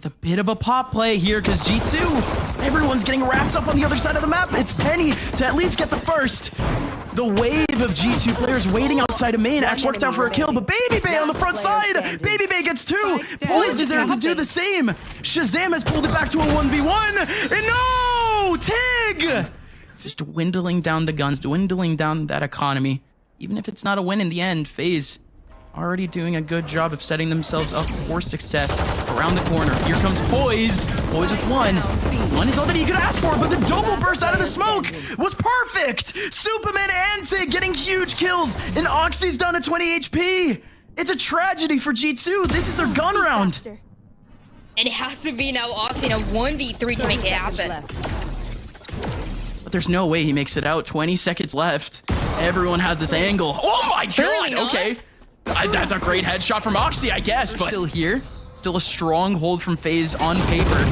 with a bit of a pop play here because G2, everyone's getting wrapped up on the other side of the map. It's Penny to at least get the first. The wave of G2 players waiting outside of main actually worked out for a kill, but babybay on the front side. babybay gets two. Poised is there to do the same. ShahZaM has pulled it back to a 1v1. And no! Tig! It's just dwindling down the guns, dwindling down that economy. Even if it's not a win in the end, FaZe already doing a good job of setting themselves up for success around the corner. Here comes Poised. Poised with one. One is all that he could ask for, but the double burst out of the smoke was perfect. Supamen and Tig getting huge kills, and Oxy's down to 20 HP. It's a tragedy for G2. This is their gun round. And it has to be now Oxy in a 1v3 to make it happen. But there's no way he makes it out. 20 seconds left. Everyone has this angle. Oh my god, okay. That's a great headshot from Oxy, I guess, but still here. Still a strong hold from FaZe on paper.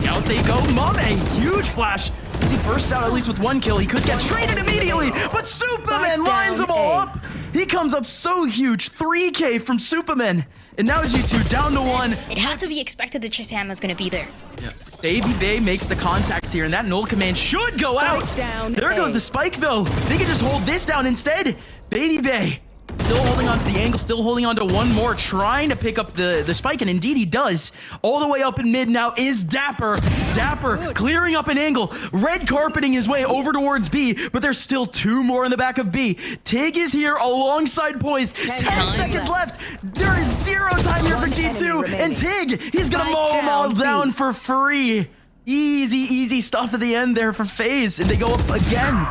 Out they go. Mame, huge flash. As he bursts out at least with one kill, he could get traded immediately, but Supamen lines them all up. He comes up so huge. 3K from Supamen. And now G2 down to one. It had to be expected that ShahZaM was going to be there. Yeah. babybay makes the contact here, and that null command should go out. There goes the spike, though. They can just hold this down instead. babybay still holding on to the angle, still holding on to one more, trying to pick up the spike, and indeed he does. All the way up in mid now is dapr. dapr clearing up an angle, red carpeting his way over towards B, but there's still two more in the back of B. Tig is here alongside Poised. 10 seconds left. There is zero time here for G2, and Tig, he's gonna mow them all down for free. Easy stuff at the end there for FaZe, and they go up again.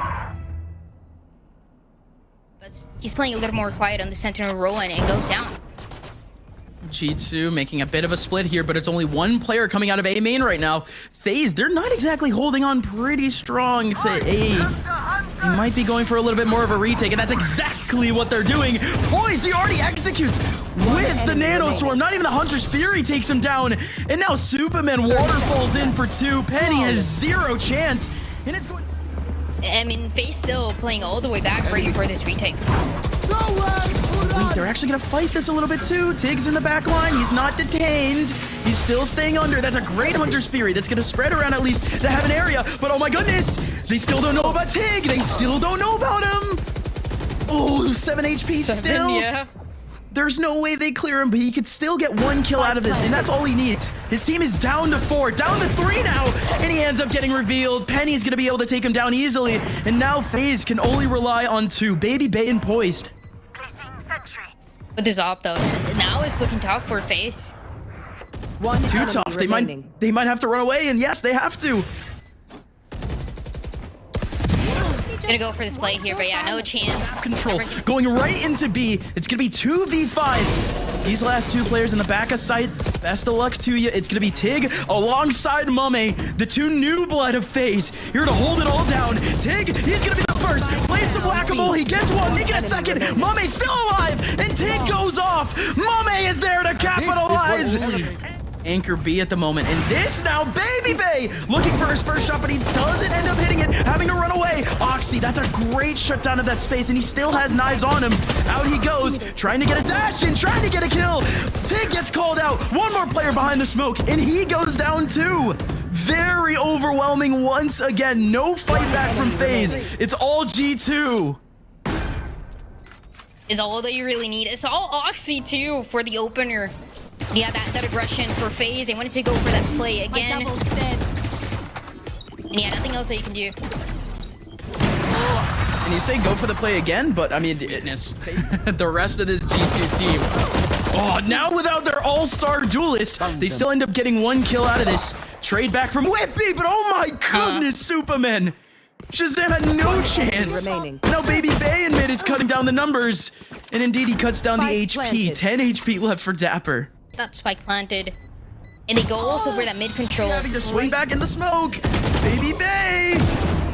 He's playing a little more quiet on the Sentinel role and it goes down. G2 making a bit of a split here, but it's only one player coming out of A main right now. FaZe, they're not exactly holding on pretty strong to A. They might be going for a little bit more of a retake, and that's exactly what they're doing. Poised, he already executes with the nanostorm. Not even the Hunter's Fury takes him down. And now Supamen waterfalls in for two. Penny has zero chance, and it's going... I mean, FaZe still playing all the way back, ready for this retake. Wait, they're actually gonna fight this a little bit too. Tig's in the back line. He's not detained. He's still staying under. That's a great Hunter's Fury. That's gonna spread around at least the heaven area. But oh my goodness, they still don't know about Tig. They still don't know about him. Oh, 7 HP still. Yeah. There's no way they clear him, but he could still get one kill out of this, and that's all he needs. His team is down to 4, down to 3 now, and he ends up getting revealed. Penny's gonna be able to take him down easily, and now FaZe can only rely on two, babybay and Poised. With this op though, now it's looking tough for FaZe. Too tough. They might have to run away, and yes, they have to. Gonna go for this play here, but yeah, no chance. Control going right into B. It's gonna be 2v5. These last two players in the back of sight. Best of luck to you. It's gonna be Tig alongside Mame, the two new blood of FaZe. Here to hold it all down. Tig, he's gonna be the first. Plays some whack-a-mole. He gets one. Make it a second. Mame's still alive, and Tig goes off. Mame is there to capitalize. Anchor B at the moment, and this now babybay looking for his first shot, but he doesn't end up hitting it, having to run away. Oxy, that's a great shutdown of that space, and he still has knives on him. Out he goes, trying to get a dash in, trying to get a kill. Tig gets called out. One more player behind the smoke, and he goes down too. Very overwhelming once again. No fight back from FaZe. It's all G2. Is all that you really need. It's all Oxy too for the opener. Yeah, that aggression for FaZe. They wanted to go for that play again. And yeah, nothing else that you can do. And you say go for the play again, but I mean, the rest of this G2 team. Oh, now without their all-star duelist, they still end up getting one kill out of this. Trade back from wippie, but oh my goodness, Supamen. ShahZaM had no chance. Now babybay in mid is cutting down the numbers. And indeed, he cuts down the HP. 10 HP left for dapr. That spike planted. And they go also for that mid control. Having to swing back in the smoke. babybay.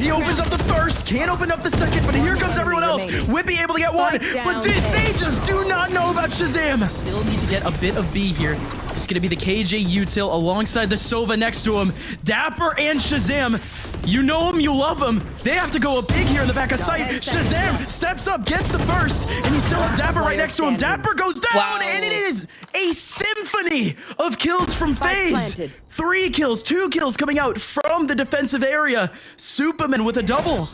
He opens up the first, can't open up the second, but here comes everyone else. Wippie able to get one, but they just do not know about ShahZaM. Still need to get a bit of B here. It's going to be the KJ util alongside the Sova next to him. dapr and ShahZaM. You know him, you love him. They have to go up big here in the back of sight. ShahZaM steps up, gets the first, and you still have dapr right next to him. dapr goes down, and it is a symphony of kills from FaZe. 3 kills, 2 kills coming out from the defensive area. Supamen with a double.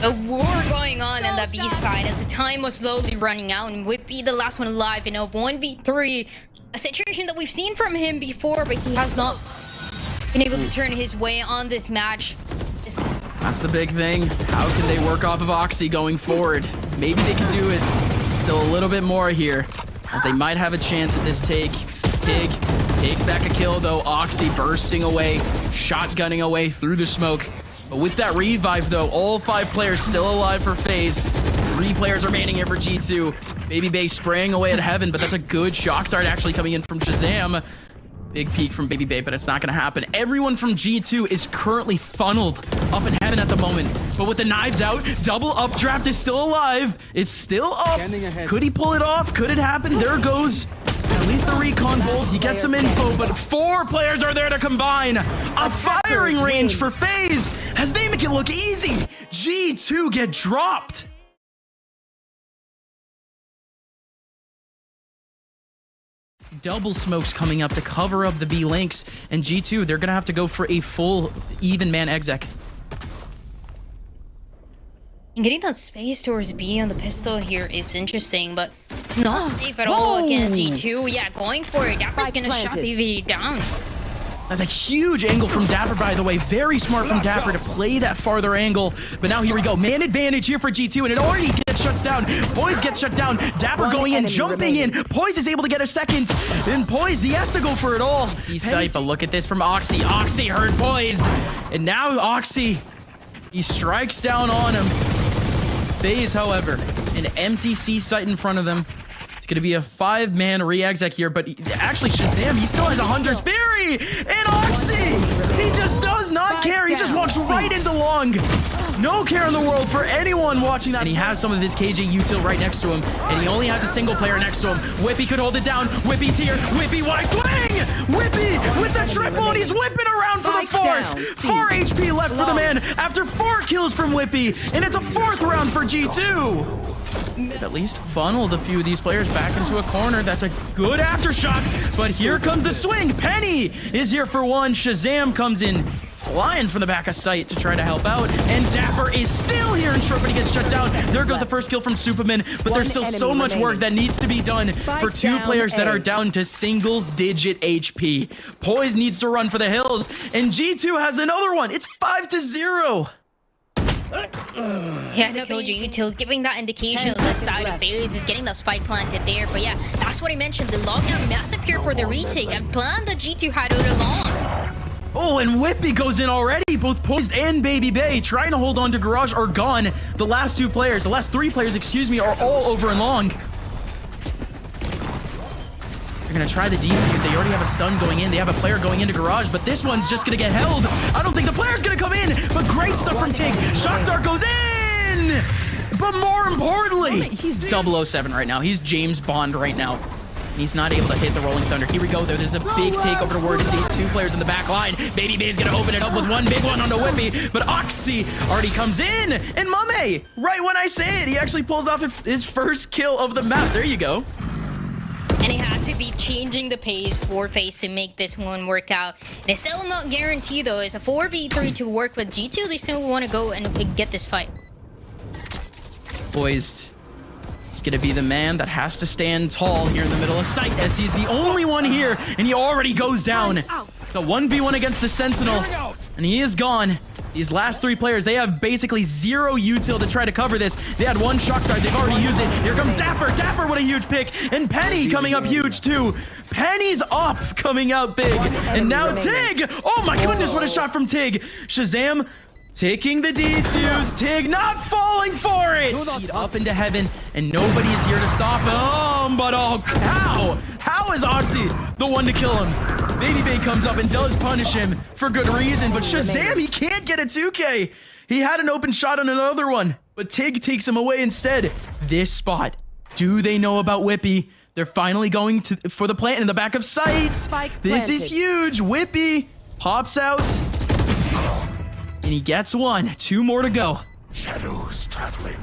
A war going on the B side as the time was slowly running out, and wippie the last one alive in a 1v3. A situation that we've seen from him before, but he has not been able to turn his way on this match. That's the big thing. How can they work off of Oxy going forward? Maybe they can do it still a little bit more here, as they might have a chance at this take. Tig takes back a kill though. Oxy bursting away, shotgunning away through the smoke. But with that revive though, all 5 players still alive for FaZe. 3 players remaining here for G2. babybay spraying away at heaven, but that's a good shock dart actually coming in from ShahZaM. Big peek from babybay, but it's not going to happen. Everyone from G2 is currently funneled up in heaven at the moment. But with the knives out, double updraft is still alive. It's still up. Could he pull it off? Could it happen? There goes at least the recon bolt. He gets some info, but 4 players are there to combine. A firing range for FaZe as they make it look easy. G2 get dropped. Double smokes coming up to cover up the B links, and G2, they're gonna have to go for a full even man exec. And getting that space towards B on the pistol here is interesting, but not safe at all against G2. Yeah, going for it. dapr's gonna shot BB down. That's a huge angle from dapr, by the way. Very smart from dapr to play that farther angle. But now here we go. Man advantage here for G2, and it already gets shut down. Poised gets shut down. dapr going in, jumping in. Poised is able to get a second. Then Poised, he has to go for it all. See sight, but look at this from Oxy. Oxy heard Poised. And now Oxy, he strikes down on him. FaZe, however, an empty C site in front of them. It's going to be a 5-man re-exec here, but actually ShahZaM, he still has a Hunter's Fury! And Oxy, he just does not care. He just walks right into long. No care in the world for anyone watching that. And he has some of his KJ util right next to him, and he only has a single player next to him. wippie could hold it down. wippie's here. wippie wide swing! wippie with the triple, and he's whipping around for the 4th. 4 HP left for the man after 4 kills from wippie, and it's a 4th round for G2. At least funneled a few of these players back into a corner. That's a good aftershock, but here comes the swing. Penny is here for one. ShahZaM comes in flying from the back of sight to try to help out, and dapr is still here in short, but he gets shut down. There goes the first kill from Supamen, but there's still so much work that needs to be done for 2 players that are down to single-digit HP. Poised needs to run for the hills, and G2 has another one. It's 5-0. Yeah, the kill util giving that indication that the side of FaZe is getting that spike planted there. But yeah, that's what I mentioned. The lockdown massive here for the retake and plan that G2 had all along. Oh, and wippie goes in already. Both Poised and babybay trying to hold on to Garage are gone. The last 3 players, excuse me, are all over and long. They're gonna try the defuse. They already have a stun going in. They have a player going into Garage, but this one's just gonna get held. I don't think the player's gonna come in, but great stuff from Tig. Shock dart goes in! But more importantly, he's 007 right now. He's James Bond right now. He's not able to hit the Rolling Thunder. Here we go, though. There's a big takeover towards C. 2 players in the back line. babybay's gonna open it up with one big one on the wippie, but Oxy already comes in. And Mame, right when I say it, he actually pulls off his first kill of the map. There you go. And it had to be changing the pace for FaZe to make this one work out. And it's still not guaranteed, though. It's a 4v3 to work with G2. They still want to go and get this fight. Poised. He's going to be the man that has to stand tall here in the middle of sight, as he's the only one here, and he already goes down. The 1v1 against the Sentinel, and he is gone. These last 3 players, they have basically 0 util to try to cover this. They had 1 shock dart. They've already used it. Here comes dapr. dapr with a huge pick. And Penny coming up huge, too. Penny's up, coming out big. And now Tig. Oh, my goodness, what a shot from Tig. ShahZaM taking the defuse. Tig not falling for it. Up into heaven, and nobody's here to stop him. But oh, how is Oxy the one to kill him? babybay comes up and does punish him for good reason, but ShahZaM, he can't get a 2K. He had an open shot on another one, but Tig takes him away instead. This spot, do they know about wippie? They're finally going for the plant in the back of sight. This is huge. Wippie pops out. And he gets one. 2 more to go. Shadows traveling.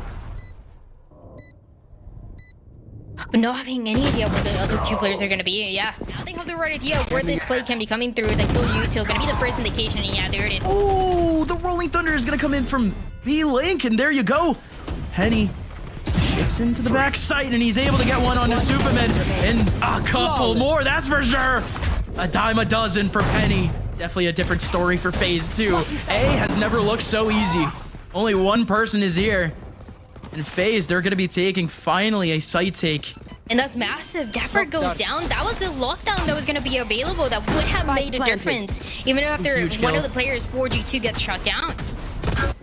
But not having any idea where the other 2 players are going to be. Yeah, now they have the right idea of where this play can be coming through. They kill U2. Going to be the first indication. And yeah, there it is. Oh, the Rolling Thunder is going to come in from B-Link. And there you go. Penny shifts into the back sight. And he's able to get one on the Supamen. And a couple more, that's for sure. A dime a dozen for Penny. Definitely a different story for FaZe 2. A has never looked so easy. Only one person is here. And FaZe, they're going to be taking finally a site take. And that's massive. dapr goes down. That was the lockdown that was going to be available that would have made a difference. Even after one of the players, 4G2, gets shot down.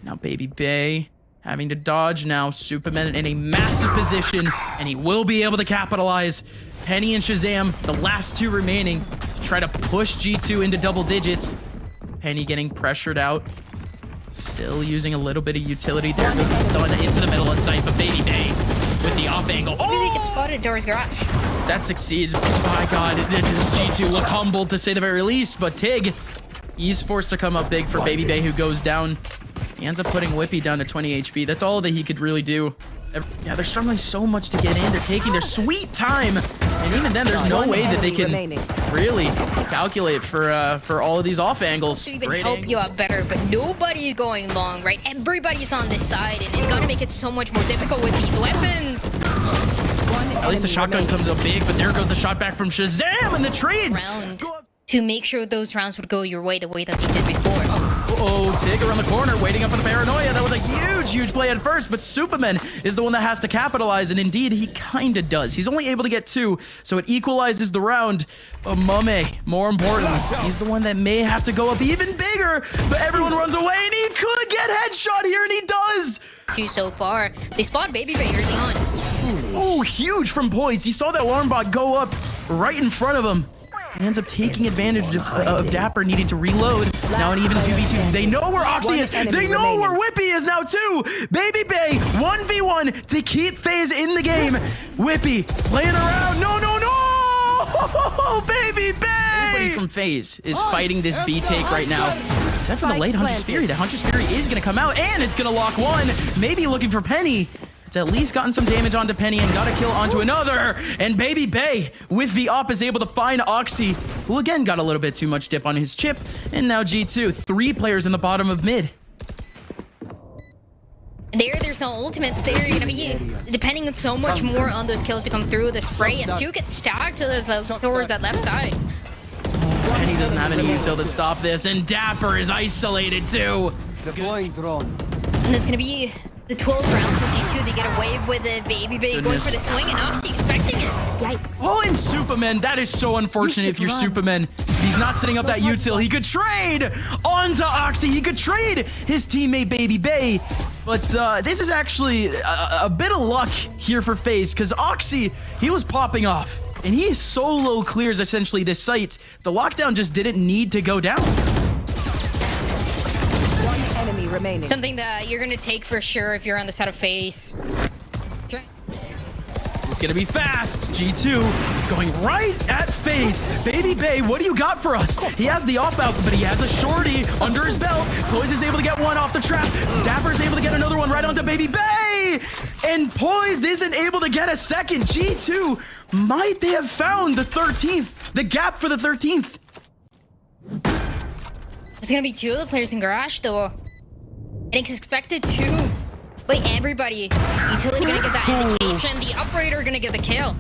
Now babybay having to dodge now. Supamen in a massive position. And he will be able to capitalize. Penny and ShahZaM, the last 2 remaining, to try to push G2 into double digits. Penny getting pressured out. Still using a little bit of utility. There goes the stun into the middle of sight, but babybay with the off angle. Maybe we get spotted Door's garage. That succeeds. Oh my god, does G2 look humbled to say the very least, but Tig, he's forced to come up big for babybay, who goes down. He ends up putting Wippie down to 20 HP. That's all that he could really do. Yeah, they're struggling so much to get in. They're taking their sweet time. And even then, there's no way that they can really calculate for all of these off angles. To even help you out better, but nobody's going long, right? Everybody's on this side, and it's gonna make it so much more difficult with these weapons. At least the shotgun comes up big, but there goes the shot back from ShahZaM, and the trades to make sure those rounds would go your way the way that they did before. Uh-oh, Tig around the corner, waiting up for the paranoia. That was a huge play at first, but Supamen is the one that has to capitalize, and indeed, he kind of does. He's only able to get 2, so it equalizes the round. But Mame, more important, he's the one that may have to go up even bigger, but everyone runs away, and he could get headshot here, and he does! 2 so far. They spot babybay early on. Oh, huge from poised. He saw that alarm bot go up right in front of him. He ends up taking advantage of dapr needing to reload. Now an even 2v2. They know where Oxy is. They know where Wippie is now too. babybay 1v1 to keep FaZe in the game. Wippie playing around. No. babybay. Everybody from FaZe is fighting this B take right now. Except for the late Hunter's Fury. The Hunter's Fury is going to come out and it's going to lock one. Maybe looking for Penny. It's at least gotten some damage onto Penny and got a kill onto another. And babybay with the op is able to find Oxy, who again got a little bit too much dip on his chip. And now G2, 3 players in the bottom of mid. There's no ultimates there. You're gonna be depending on so much more on those kills to come through. The spray as 2 gets stacked towards that left side. Penny doesn't have any util to stop this, and dapr is isolated too. Deploying drone. And it's gonna be the 12 rounds of G2. They get away with the babybay going for the swing, and Oxy expecting it. Yikes. Oh, and Supamen, that is so unfortunate if you're Supamen. He's not setting up that util. He could trade onto Oxy. He could trade his teammate babybay. But this is actually a bit of luck here for FaZe, because Oxy, he was popping off. And he solo clears essentially this site. The lockdown just didn't need to go down. Enemy remaining. Something that you're gonna take for sure if you're on the side of FaZe. Okay. It's gonna be fast. G2 going right at FaZe. babybay, what do you got for us? He has the off out, but he has a shorty under his belt. Poised is able to get one off the trap. dapr is able to get another one right onto babybay. And Poised isn't able to get a second. G2, might they have found the 13th? The gap for the 13th. There's gonna be 2 of the players in garage though. And it's expected to. Wait, everybody. Utility gonna get that indication. The operator gonna get the kill.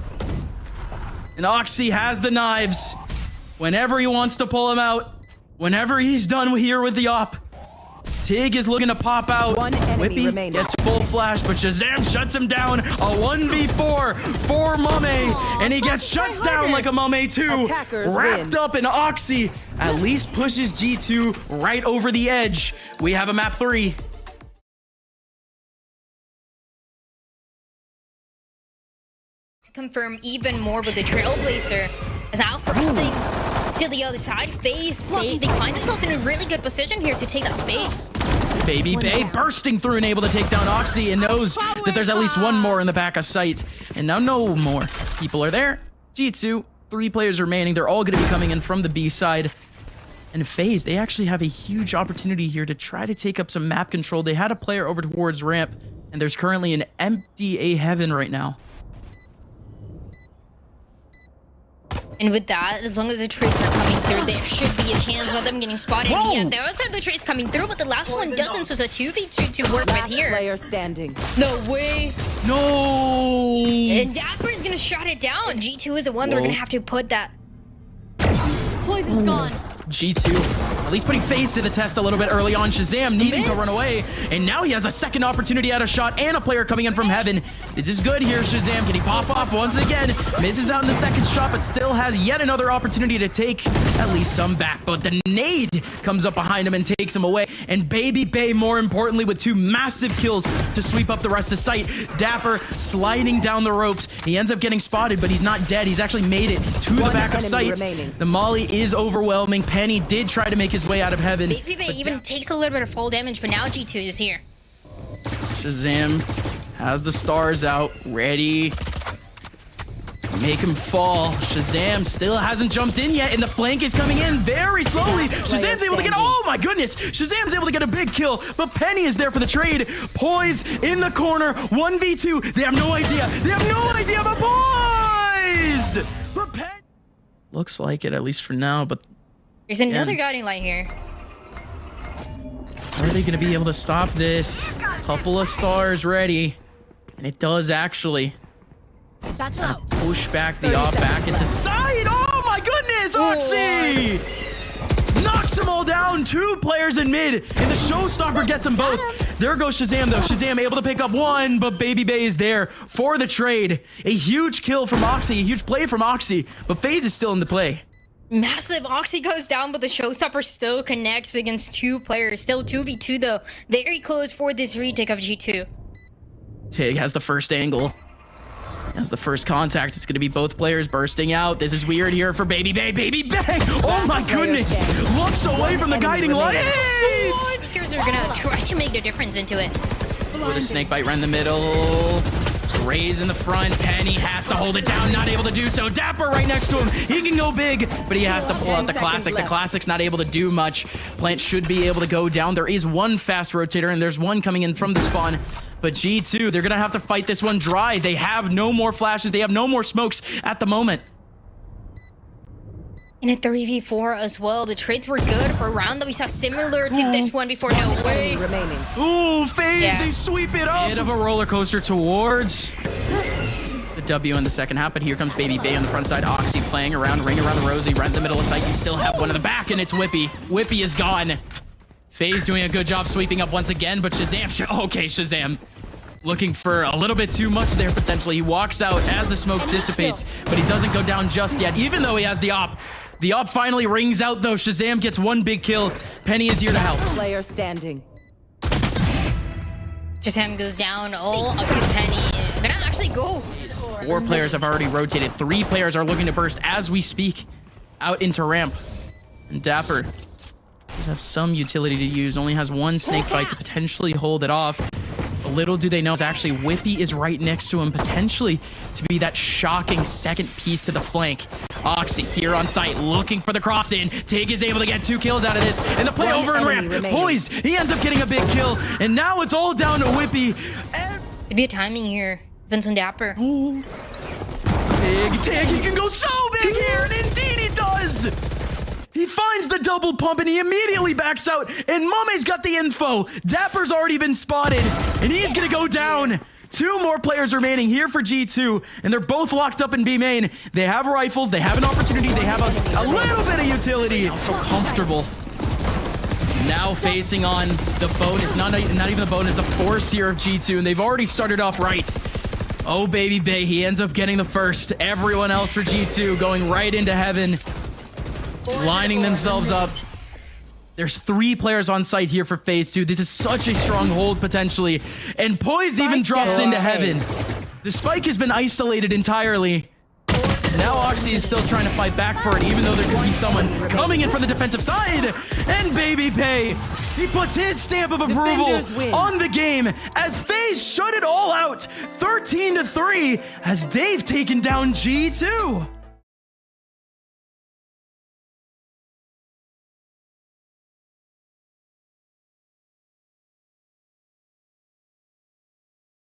And Oxy has the knives. Whenever he wants to pull him out. Whenever he's done here with the op. Tig is looking to pop out. Wippie gets full flash, but ShahZaM shuts him down. A 1v4 for Mame. And he gets shut down like a Mame too. Wrapped up in Oxy. At least pushes G2 right over the edge. We have a map 3. To confirm even more with the Trailblazer. As now crossing to the other side, FaZe, they find themselves in a really good position here to take that space. babybay bursting through and able to take down Oxy, and knows that there's at least one more in the back of sight. And now no more. people are there. G2, 3 players remaining. They're all going to be coming in from the B side. And FaZe, they actually have a huge opportunity here to try to take up some map control. They had a player over towards ramp, and there's currently an empty A heaven right now. And with that, as long as the trades are coming through, there should be a chance of them getting spotted. Whoa! Yeah, there are the trades coming through, but the last one doesn't, so it's a 2v2 to work with Last here. player standing. No way. No! And dapr is gonna shut it down. G2 is the one they're Whoa. gonna have to put that. Poison's gone. G2 at least putting FaZe to the test a little bit early on. ShahZaM needing to run away, and now he has a second opportunity at a shot and a player coming in from heaven. This is good here, ShahZaM. Can he pop off once again? Misses out in the second shot, but still has yet another opportunity to take at least some back. But the nade comes up behind him and takes him away. And babybay, more importantly, with 2 massive kills to sweep up the rest of site. dapr sliding down the ropes. He ends up getting spotted, but he's not dead. He's actually made it to the back of enemy site. remaining. The molly is overwhelming. Penny did try to make his way out of heaven. babybay even takes a little bit of fall damage, but now G2 is here. ShahZaM has the stars out, ready. Make him fall. ShahZaM still hasn't jumped in yet, and the flank is coming in very slowly. ShahZam's able to get, oh my goodness. ShahZam's able to get a big kill, but Penny is there for the trade. Poised in the corner, 1v2. They have no idea. They have no idea about poised. But Penny looks like it, at least for now, but There's another guiding light here. are they going to be able to stop this? Couple of stars ready. And it does actually push back the op back into side. Oh my goodness, Oxy! Knocks them all down. 2 players in mid, and the showstopper gets them both. There goes ShahZaM though. ShahZaM able to pick up 1, but babybay is there for the trade. A huge kill from Oxy, a huge play from Oxy, but FaZe is still in the play. Massive. Oxy goes down, but the showstopper still connects against 2 players. Still 2v2 though. Very close for this retake of G2. Tig has the first angle. As the first contact, it's going to be both players bursting out. This is weird here for babybay. babybay! Oh my goodness! Looks away from the guiding light! Here's are gonna try to make the difference into it. With a snake bite right in the middle. Raise in the front. Penny has to hold it down. Not able to do so. dapr right next to him. He can go big, but he has to pull out the classic. The classic's not able to do much. Plant should be able to go down. There is 1 fast rotator, and there's 1 coming in from the spawn. But G2, they're going to have to fight this one dry. They have no more flashes. They have no more smokes at the moment. In a 3v4 as well, the trades were good for a round that we saw similar to this one before. No way. Enemy remaining. Ooh, FaZe, Yeah. they sweep it up. Bit of a roller coaster towards the W in the second half, but here comes babybay on the front side. Oxy playing around, ring around the Rossy, right in the middle of sight. You still have 1 in the back, and it's wippie. Wippie is gone. FaZe doing a good job sweeping up once again, but ShahZaM, okay, ShahZaM looking for a little bit too much there potentially. He walks out as the smoke dissipates, but he doesn't go down just yet, even though he has the op. The op finally rings out though. ShahZaM gets 1 big kill. Penny is here to help. Player standing. ShahZaM goes down. Oh, up to Penny. Gonna actually go. 4 players have already rotated. 3 players are looking to burst as we speak out into ramp. And dapr does have some utility to use. Only has 1 snake fight to potentially hold it off. But little do they know is actually wippie is right next to him, potentially to be that shocking second piece to the flank. Oxy here on site looking for the cross in. Tig is able to get 2 kills out of this. And the play 1 over and enemy ramp. remaining. Poised, he ends up getting a big kill. And now it's all down to wippie. Could be a timing here. Depends on dapr. Tig, he can go so big here, and indeed he does! He finds the double pump, and he immediately backs out, and Mame's got the info. dapr's already been spotted, and he's gonna go down. 2 more players remaining here for G2, and they're both locked up in B main. They have rifles, they have an opportunity, they have a little bit of utility. So comfortable. Now facing on the bonus, not even the bonus, the force here of G2, and they've already started off right. Oh, babybay, he ends up getting the first. Everyone else for G2 going right into heaven, lining themselves up. There's 3 players on site here for FaZe 2. This is such a strong hold potentially. And Poise even drops into heaven. The spike has been isolated entirely. Now Oxy is still trying to fight back for it, even though there could be someone coming in from the defensive side. And babybay, he puts his stamp of approval Defenders win. on the game as FaZe shut it all out 13-3 as they've taken down G2.